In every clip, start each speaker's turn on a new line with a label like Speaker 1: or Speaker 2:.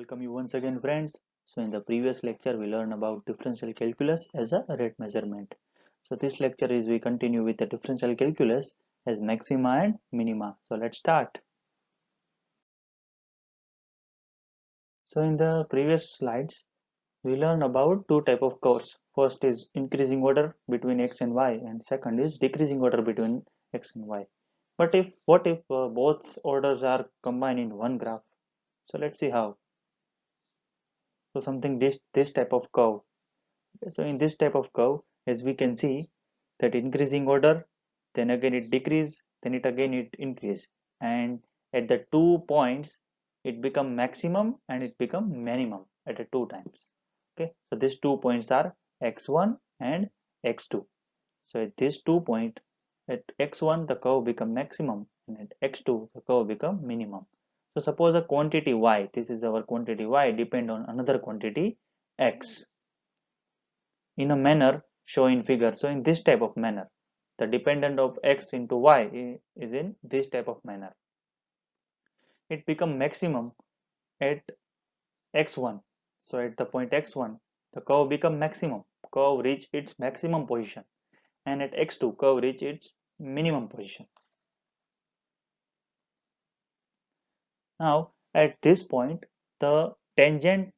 Speaker 1: Welcome you once again, friends. So in the previous lecture we learned about differential calculus as a rate measurement. So this lecture is we continue with the differential calculus as maxima and minima. So let's start. So in the previous slides we learned about two type of curves. First is increasing order between x and y, and second is decreasing order between x and y. But if what if both orders are combined in one graph? So let's see how. So something this type of curve. So in this type of curve, as we can see that increasing order, then again it decrease, then it increase, and at the 2 points it become maximum and it become minimum at the 2 times. Okay, so these 2 points are x1 and x2. So at this 2 point, at x1 the curve become maximum and at x2 the curve become minimum. So suppose a quantity y, this is our quantity y, depend on another quantity x in a manner shown in figure. So in this type of manner, the dependent of x into y is in this type of manner. It become maximum at x1. So at the point x1, the curve become maximum. Curve reach its maximum position, and at x2, curve reach its minimum position. Now at this point, the tangent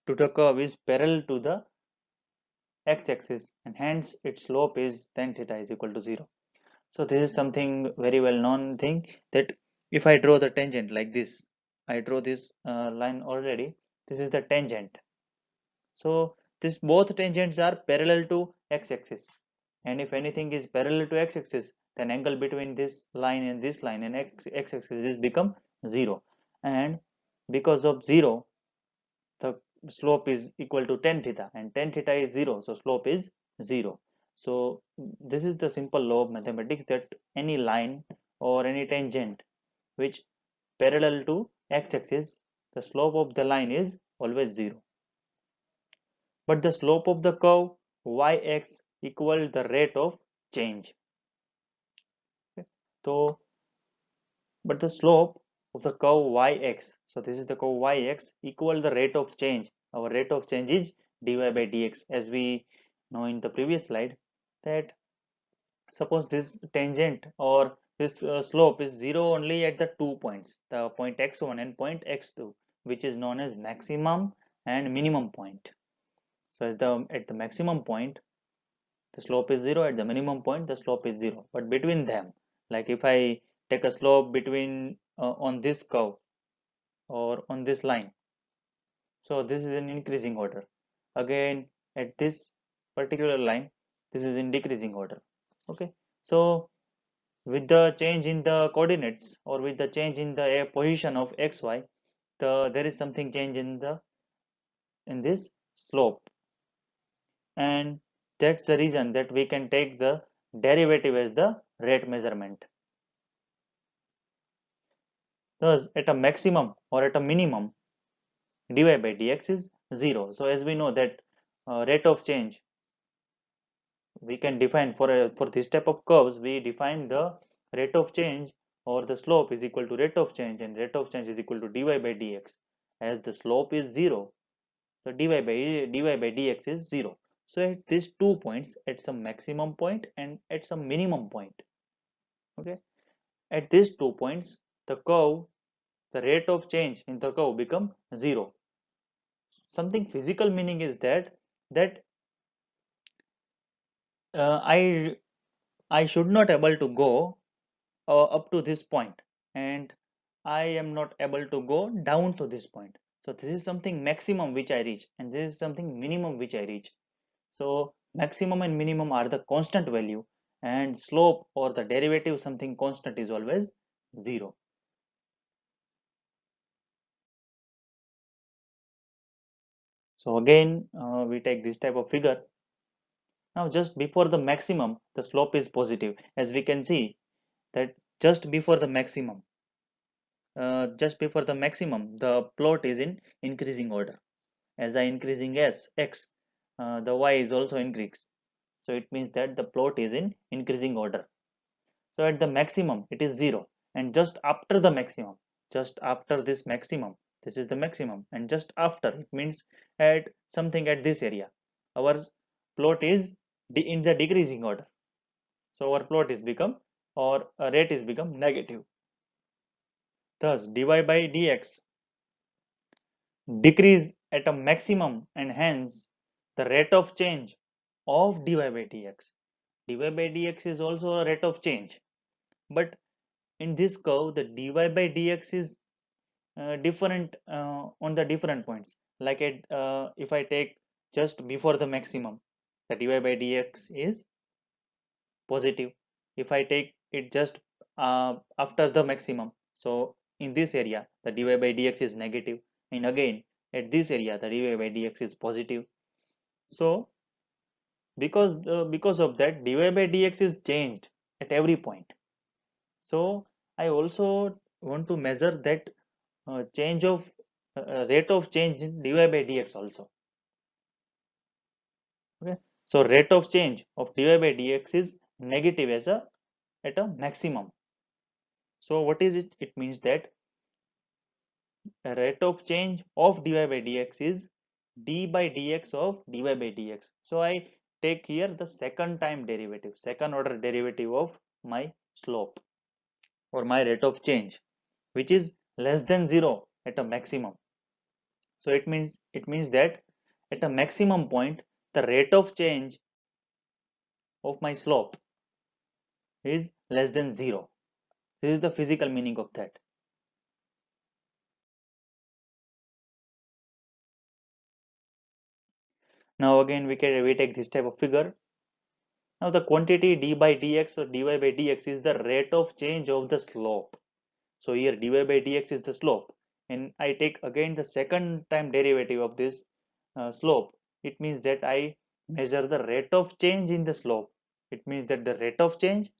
Speaker 1: to the curve is parallel to the x-axis, and hence its slope is tan theta is equal to 0. So this is something very well known thing, that if I draw the tangent like this, I draw this line already. This is the tangent. So this both tangents are parallel to x-axis, and if anything is parallel to x-axis, then angle between this line and x-axis is become 0. And because of 0, the slope is equal to tan theta, and tan theta is 0, so slope is 0. So this is the simple law of mathematics, that any line or any tangent which parallel to x-axis, the slope of the line is always 0. But the slope of the curve yx equal the rate of change. Okay. So but the slope of the curve yx, so this is the curve yx, equal the rate of change. Our rate of change is dy by dx, as we know in the previous slide, that suppose this tangent or this slope is 0 only at the 2 points, the point x1 and point x2, which is known as maximum and minimum point. So as the at the maximum point the slope is 0, at the minimum point the slope is 0, but between them, like if I take a slope between on this curve or on this line, so this is in increasing order. Again at this particular line, this is in decreasing order. Okay, so with the change in the coordinates, or with the change in the position of xy, there is something change in this slope, and that's the reason that we can take the derivative as the rate measurement. Thus at a maximum or at a minimum, dy by dx is 0. So as we know that rate of change, we can define for this type of curves, we define the rate of change or the slope is equal to rate of change, and rate of change is equal to dy by dx. As the slope is 0, so dy by dx is 0. So at these 2 points, at some maximum point and at some minimum point, okay, at these 2 points the curve, the rate of change in the curve become 0. Something physical meaning is that I should not able to go up to this point, and I am not able to go down to this point. So this is something maximum which I reach, and this is something minimum which I reach. So maximum and minimum are the constant value, and slope or the derivative something constant is always 0. So again we take this type of figure. Now just before the maximum the slope is positive, as we can see that just before the maximum, the plot is in increasing order. As I increasing s x, the y is also increased, so it means that the plot is in increasing order. So at the maximum it is 0, and just after the maximum, just after this maximum, this is the maximum, and just after, it means at something at this area, our plot is in the decreasing order. So our plot is become, or rate is become negative. Thus dy by dx decrease at a maximum, and hence the rate of change of dy by dx. Dy by dx is also a rate of change, but in this curve the dy by dx is different on the different points. Like if I take just before the maximum, the dy by dx is positive. If I take it just after the maximum, so in this area the dy by dx is negative, and again at this area the dy by dx is positive. So because of that, dy by dx is changed at every point. So I also want to measure that change of rate of change in dy by dx also. Okay, so rate of change of dy by dx is negative as a at a maximum. So what is it? It means that the rate of change of dy by dx is d by dx of dy by dx. So I take here the second time derivative, second order derivative of my slope or my rate of change, which is less than 0 at a maximum. So it means that at a maximum point the rate of change of my slope is less than 0. This is the physical meaning of that. Now again we take this type of figure. Now the quantity d by dx or dy by dx is the rate of change of the slope. So here dy by dx is the slope, and I take again the second time derivative of this slope. It means that I measure the rate of change in the slope. It means that the rate of change.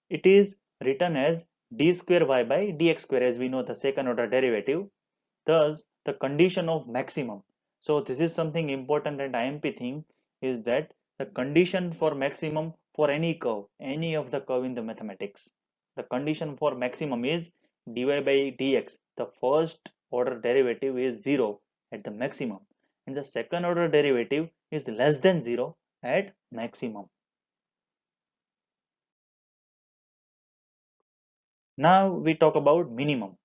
Speaker 1: It is written as d square y by dx square, as we know the second order derivative. Thus the condition of maximum. So this is something important, and IMP thing is that the condition for maximum for any curve, any of the curve in the mathematics, the condition for maximum is dy by dx. The first order derivative is 0 at the maximum, and the second order derivative is less than 0 at maximum. Now we talk about minimum.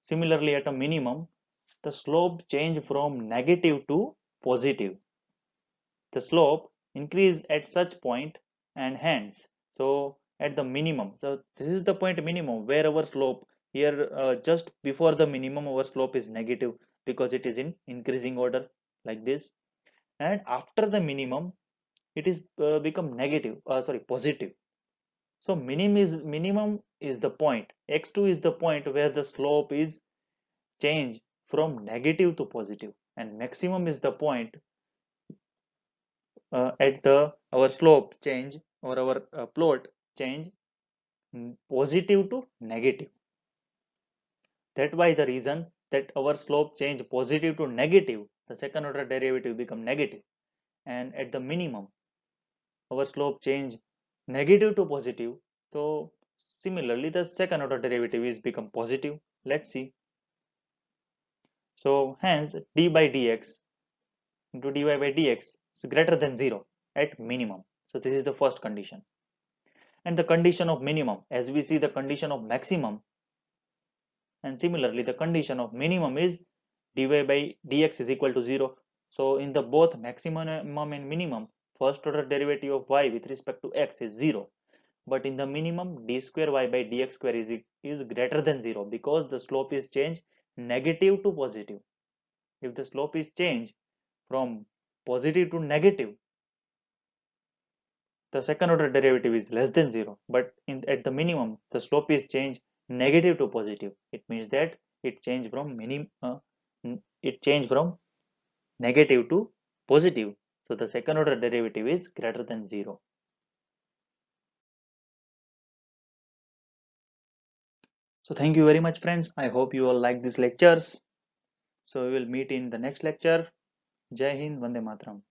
Speaker 1: Similarly, at a minimum, the slope change from negative to positive. The slope increase at such point, and hence, so at the minimum, so this is the point minimum where our slope here, just before the minimum our slope is negative because it is in increasing order like this, and after the minimum it is become negative, sorry, positive. So minimum is the point, x2 is the point where the slope is change from negative to positive, and maximum is the point at the our slope change or our plot change positive to negative. That why the reason that our slope change positive to negative, the second order derivative become negative, and at the minimum our slope change negative to positive. So similarly the second order derivative is become positive. Let's see. So hence d by dx into dy by dx is greater than 0 at minimum. So this is the first condition. And the condition of minimum, as we see the condition of maximum, and similarly the condition of minimum is dy by dx is equal to 0. So in the both maximum and minimum, first order derivative of y with respect to x is 0. But in the minimum, d square y by dx square is greater than 0 because the slope is changed negative to positive. If the slope is changed from positive to negative, the second order derivative is less than 0, but at the minimum the slope is changed negative to positive. It means that it changed from negative to positive. So the second order derivative is greater than 0. So thank you very much friends, I hope you all like these lectures. So we will meet in the next lecture. Jai Hind, Vande Mataram.